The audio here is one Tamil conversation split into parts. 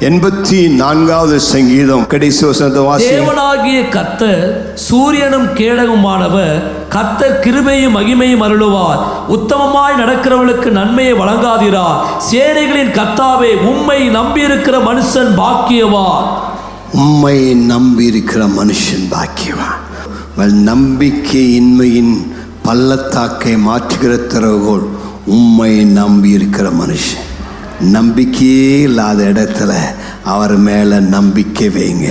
84வது சங்கீதம் கடைசி வசனத்தை வாசி. தேவனாகிய கர்த்தர் சூரியனும் கேடகமானவர், கர்த்தர் கிருபையும் மகிமையும் அருளுவார். உத்தமமாய் நடக்கிறவர்களுக்கு நன்மையை வழங்காதிரார். சேனைகளின் கர்த்தாவே, உம்மை நம்பியிருக்கிற மனுஷன் பாக்கியவான். உம்மை நம்பியிருக்கிற மனுஷன் பாக்கியவான். நம்பிக்கையின்மையின் பள்ளத்தாக்கை மாற்றுகிற திறவுகோல் உம்மை நம்பியிருக்கிற மனுஷன். நம்பிக்கையே இல்லாத இடத்துல அவர் மேலே நம்பிக்கை வைங்க,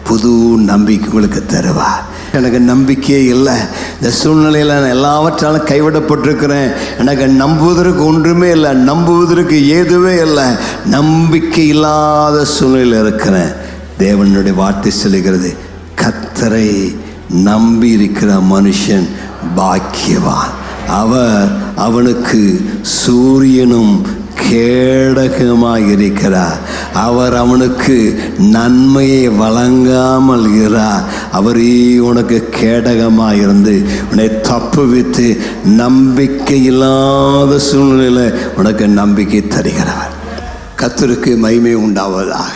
புது நம்பிக்கை உங்களுக்கு தருவார். எனக்கு நம்பிக்கையே இல்லை, இந்த சூழ்நிலையில் நான் எல்லாவற்றாலும் கைவிடப்பட்டிருக்கிறேன், எனக்கு நம்புவதற்கு ஒன்றுமே இல்லை, நம்புவதற்கு ஏதுவே இல்லை, நம்பிக்கை இல்லாத சூழ்நிலையில் இருக்கிறேன். தேவனுடைய வார்த்தை சொல்லுகிறது, கர்த்தரை நம்பி இருக்கிற மனுஷன் பாக்கியவான். அவனுக்கு சூரியனும் கேடகமாக இருக்கிறார். அவர் அவனுக்கு நன்மையை வழங்காமல் இருக்கிறார். அவரே உனக்கு கேடகமாக இருந்து உன்னை தப்புவித்து நம்பிக்கை இல்லாத சூழ்நிலையில் உனக்கு நம்பிக்கை தருகிறவர். கர்த்தருக்கு மகிமை உண்டாவதாக.